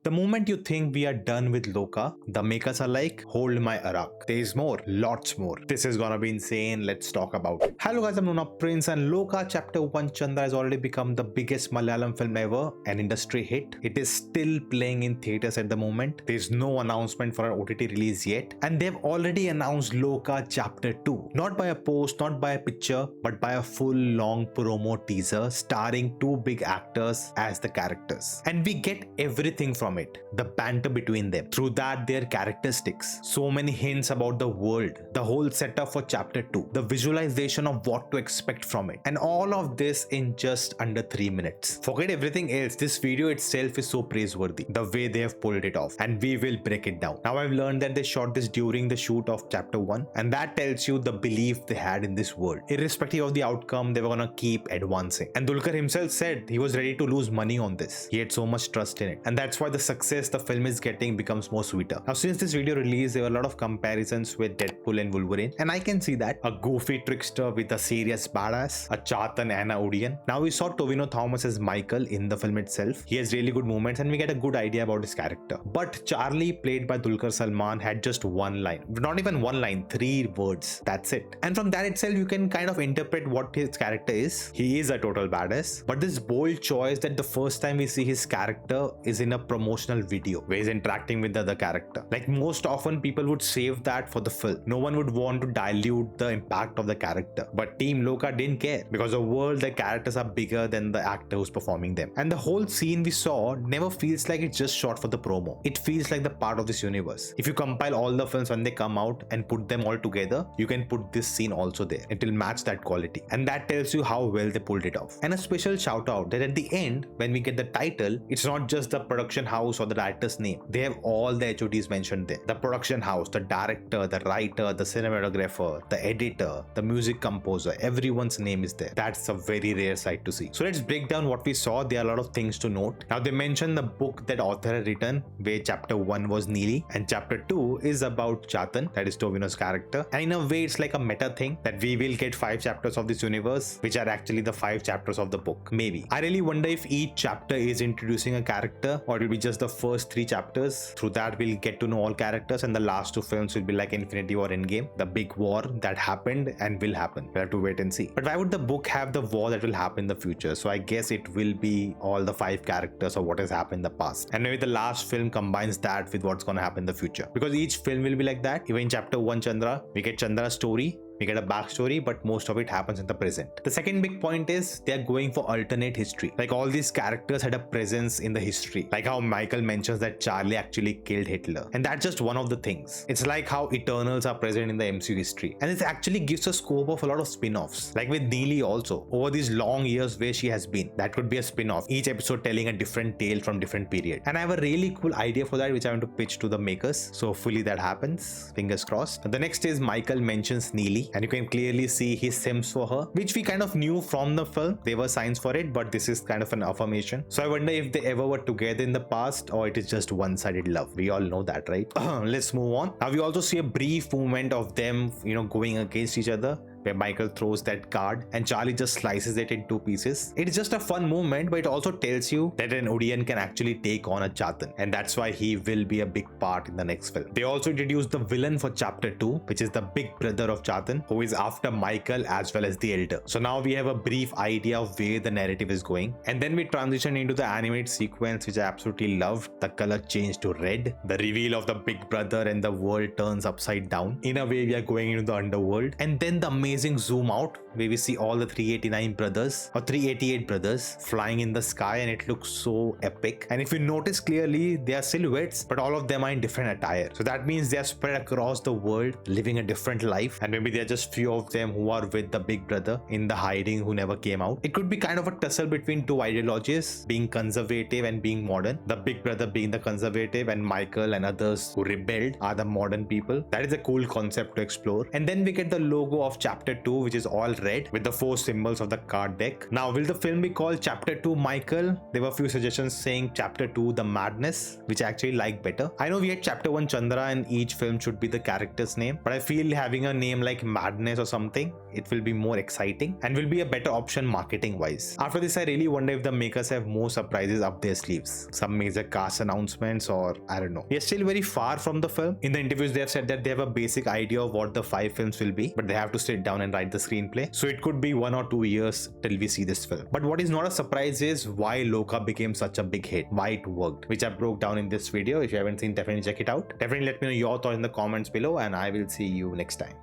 The moment you think we are done with Loka, the makers are like, hold my Arak. There's more, lots more. This is gonna be insane. Let's talk about it. Hello guys, I'm Nuna Prince, and Loka Chapter 1 Chandra has already become the biggest Malayalam film ever, an industry hit. It is still playing in theaters at the moment. There's no announcement for an OTT release yet, and they've already announced Loka Chapter 2. Not by a post, not by a picture, but by a full long promo teaser starring two big actors as the characters. And we get everything from it, the banter between them. Through that, their characteristics, so many hints about the world, the whole setup for chapter 2, the visualization of what to expect from it, and all of this in just under 3 minutes. Forget everything else, this video itself is so praiseworthy, the way they have pulled it off, and we will break it down. Now I've learned that they shot this during the shoot of chapter 1, and that tells you the belief they had in this world. Irrespective of the outcome, they were gonna keep advancing. And Dulquer himself said he was ready to lose money on this. He had so much trust in it, and that's why the success the film is getting becomes more sweeter. Now since this video released, there were a lot of comparisons with Deadpool and Wolverine, and I can see that. A goofy trickster with a serious badass, a Chatan and a Odeon. Now we saw Tovino Thomas as Michael in the film itself. He has really good moments and we get a good idea about his character. But Charlie, played by Dulquer Salmaan, had just one line. Not even one line, 3 words. That's it. And from that itself, you can kind of interpret what his character is. He is a total badass. But this bold choice that the first time we see his character is in a promotional video where he's interacting with the other character. Like most often people would save that for the film. No one would want to dilute the impact of the character. But Team Loka didn't care, because the world, the characters are bigger than the actor who's performing them. And the whole scene we saw never feels like it's just shot for the promo. It feels like the part of this universe. If you compile all the films when they come out and put them all together, you can put this scene also there. It will match that quality. And that tells you how well they pulled it off. And a special shout out that at the end, when we get the title, it's not just the production house or the director's name. They have all the HODs mentioned there. The production house, the director, the writer, the cinematographer, the editor, the music composer, everyone's name is there. That's a very rare sight to see. So let's break down what we saw. There are a lot of things to note. Now they mentioned the book that author had written, where chapter 1 was Neely and chapter 2 is about Chatan, that is Tovino's character. And in a way it's like a meta thing that we will get 5 chapters of this universe, which are actually the 5 chapters of the book. Maybe. I really wonder if each chapter is introducing a character, or it will be just the first 3 chapters. Through that we'll get to know all characters, and the last 2 films will be like Infinity War Endgame, the big war that happened and will happen. We'll have to wait and see. But why would the book have the war that will happen in the future? So I guess it will be all the 5 characters of what has happened in the past, and maybe the last film combines that with what's going to happen in the future, because each film will be like that. Even in chapter 1 Chandra, we get Chandra's story, we get a backstory, but most of it happens in the present. The second big point is they are going for alternate history. Like all these characters had a presence in the history. Like how Michael mentions that Charlie actually killed Hitler. And that's just one of the things. It's like how Eternals are present in the MCU history. And this actually gives a scope of a lot of spin-offs. Like with Neely also, over these long years where she has been. That could be a spin-off. Each episode telling a different tale from different period. And I have a really cool idea for that, which I want to pitch to the makers. So hopefully that happens. Fingers crossed. And the next is Michael mentions Neely, and you can clearly see his sims for her, which we kind of knew from the film. There were signs for it, but this is kind of an affirmation. So I wonder if they ever were together in the past, or it is just one-sided love. We all know that, right? Let's move on. Now we also see a brief movement of them, going against each other, where Michael throws that card and Charlie just slices it in 2 pieces. It is just a fun movement, but it also tells you that an Odeon can actually take on a Chatan, and that's why he will be a big part in the next film. They also introduced the villain for chapter 2, which is the big brother of Chatan, who is after Michael as well as the Elder. So now we have a brief idea of where the narrative is going, and then we transition into the animated sequence, which I absolutely loved. The color changed to red, the reveal of the big brother, and the world turns upside down. In a way, we are going into the underworld, and then the amazing zoom out where we see all the 389 brothers or 388 brothers flying in the sky, and it looks so epic. And if you notice clearly, they are silhouettes, but all of them are in different attire. So that means they are spread across the world, living a different life, and maybe there are just few of them who are with the big brother in the hiding who never came out. It could be kind of a tussle between 2 ideologies, being conservative and being modern. The big brother being the conservative, and Michael and others who rebelled are the modern people. That is a cool concept to explore. And then we get the logo of chapter Chapter 2, which is all red with the 4 symbols of the card deck. Now, will the film be called Chapter 2 Michael? There were a few suggestions saying Chapter 2 The Madness, which I actually like better. I know we had Chapter 1 Chandra and each film should be the character's name, but I feel having a name like Madness or something, it will be more exciting and will be a better option marketing wise. After this, I really wonder if the makers have more surprises up their sleeves. Some major cast announcements, or I don't know. We are still very far from the film. In the interviews, they have said that they have a basic idea of what the 5 films will be, but they have to sit down and write the screenplay. So it could be 1 or 2 years till we see this film. But what is not a surprise is why Loka became such a big hit, why it worked, which I broke down in this video. If you haven't seen, definitely check it out. Definitely let me know your thoughts in the comments below, and I will see you next time.